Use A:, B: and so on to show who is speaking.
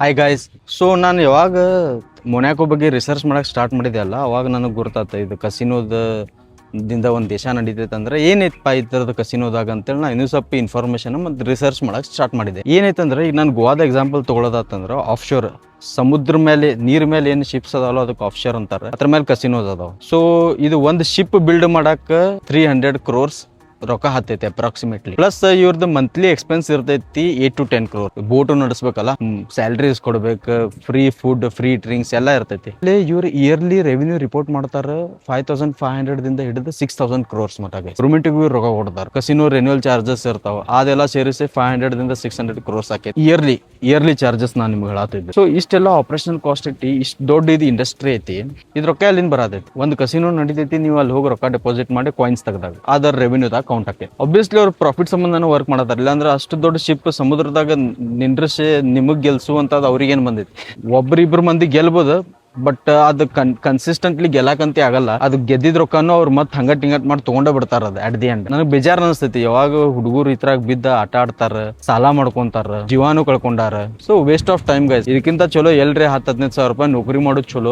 A: Hi guys. So ನಾನು ಯಾವಾಗ ಮೊನ್ಯಾಕೋ ಬಗ್ಗೆ ರಿಸರ್ಚ್ ಮಾಡಕ್ಕೆ ಸ್ಟಾರ್ಟ್ ಮಾಡಿದೆ ಅಲ್ಲ, ಅವಾಗ ನನಗೆ ಗುರ್ತಾತ ಇದು ಕಸಿನೋದ ದಿಂದ ಒಂದು ದೇಶ ನಡೀತೈತೆ ಅಂದ್ರೆ ಏನೈತಪ್ಪ ಈ ಥರದ ಕಸಿನೋದಾಗ ಅಂತೇಳಿ ನಾನು ಇನ್ನೂ ಸ್ವಲ್ಪ ಇನ್ಫಾರ್ಮೇಷನ್ ಮತ್ತು ರಿಸರ್ಚ್ ಮಾಡಕ್ಕೆ ಸ್ಟಾರ್ಟ್ ಮಾಡಿದೆ. ಏನೈತಂದ್ರೆ ಈಗ ನಾನು ಗೋವಾದ ಎಕ್ಸಾಂಪಲ್ ತೊಗೊಳೋದಾತಂದ್ರೆ ಆಫ್ ಶೋರ್ ಸಮುದ್ರ ಮೇಲೆ ನೀರ್ ಮೇಲೆ ಏನು ಶಿಪ್ಸ್ ಅದಾವಲ್ಲ ಅದಕ್ಕೆ ಆಫ್ ಶೋರ್ ಅಂತಾರೆ. ಅದ್ರ ಮೇಲೆ ಕಸಿನೋಸ್ ಅದಾವ. ಸೊ ಇದು ಒಂದು ಶಿಪ್ ಬಿಲ್ಡ್ ಮಾಡಕ್ಕೆ 300 crores ರೊಕ್ಕ ಹತ್ತೈತಿ ಅಪ್ರಾಕ್ಸಿಮೇಟ್ಲಿ. ಪ್ಲಸ್ ಇವ್ರದ್ದು ಮಂತ್ಲಿ ಎಕ್ಸ್ಪೆನ್ಸ್ ಇರ್ತೈತಿ 8 to 10 crore. ಬೋಟು ನಡೆಸ್ಬೇಕಲ್ಲ, ಸ್ಯಾಲ್ರೀಸ್ ಕೊಡ್ಬೇಕು, ಫ್ರೀ ಫುಡ್, ಫ್ರೀ ಡ್ರಿಂಕ್ಸ್ ಎಲ್ಲ ಇರ್ತೈತಿ. ಇಲ್ಲಿ ಇವ್ರು ಇಯರ್ಲಿ ರೆವಿನ್ಯೂ ರಿಪೋರ್ಟ್ ಮಾಡ್ತಾರ 5500 ದಿಂದ ಹಿಡಿದು 6000 crores ಮಟ್ಟ. ಗೌರ್ಮೆಂಟಿಗೂ ರೊಕ್ಕ ಕೊಡ್ತಾರೆ. ಕಸಿನೋ ರೆನ್ಯೂವಲ್ ಚಾರ್ಜಸ್ ಇರ್ತಾವ, ಅದೆಲ್ಲ ಸೇರಿಸಿ 500 ದಿಂದ 600 crores ಆಕೈತಿ ಇಯರ್ಲಿ ಚಾರ್ಜಸ್ ನಾನು ನಿಮ್ಗೆ ಹೇಳತ್ತಿದ್ದೆ. ಸೊ ಇಷ್ಟೆಲ್ಲ ಆಪರೇಷನಲ್ ಕಾಸ್ಟ್ ಐತಿ, ಇಷ್ಟು ದೊಡ್ಡ ಇದು ಇಂಡಸ್ಟ್ರಿ ಐತಿ. ಇದ್ ರೊಕ್ಕ ಎಲ್ಲಿಂದ ಬರತೈತಿ? ಒಂದು ಕಸಿನೋ ನಡೀತೈತಿ, ನೀವು ಅಲ್ಲಿ ಹೋಗಿ ರೊಕ್ಕ ಡೆಪಾಸಿಟ್ ಮಾಡಿ ಕಾಯಿನ್ಸ್ ತೆಗೆದಾಗ ಅದರ ರೆವಿನ್ಯೂದಾಗ ಕೌಂಟ್ ಆಕೈತಿ. ಆಬ್ವಿಯಸ್ಲಿ ಅವ್ರು ಪ್ರಾಫಿಟ್ ಸಂಬಂಧನ ವರ್ಕ್ ಮಾಡತ್ತಾರ. ಇಲ್ಲಾಂದ್ರೆ ಅಷ್ಟು ದೊಡ್ಡ ಶಿಪ್ ಸಮುದ್ರದಾಗ ನಿಂದ್ರಿಸಿ ನಿಮಗ್ ಗೆಲ್ಸುವಂತದ್ ಅವ್ರಿಗೇನ್ ಬಂದೈತಿ? ಒಬ್ರಿಬ್ರು ಮಂದಿ ಗೆಲ್ಬೋದು, ಬಟ್ ಅದು ಕನ್ಸಿಸ್ಟೆಂಟ್ಲಿ ಗೆಲ್ಲಕಂತೆ ಆಗಲ್ಲ. ಅದು ಗೆದ್ದಿದ್ ರೊಕ್ಕನು ಅವ್ರು ಮತ್ತೆ ಹಂಗಟ್ ಹಿಂಗಟ್ ಮಾಡಿ ತಗೊಂಡೇ ಬಿಡ್ತಾರ. ಅದು ಅಟ್ ದಿ ಎಂಡ್ ನನಗೆ ಬೇಜಾರ್ ಅನಿಸ್ತೈತಿ. ಯಾವಾಗ ಹುಡುಗರು ಇದ್ರಾಗ ಬಿದ್ದ ಆಟ ಆಡ್ತಾರ, ಸಾಲ ಮಾಡ್ಕೊಂತಾರ, ಜೀವಾನು ಕಳ್ಕೊಂಡಾರ. So waste of time guys. ಇದಕ್ಕಿಂತ ಚಲೋ ಎಲ್ರಿ 10-15 ಸಾವಿರ ರೂಪಾಯಿ ನೌಕರಿ ಮಾಡೋದು ಚಲೋ.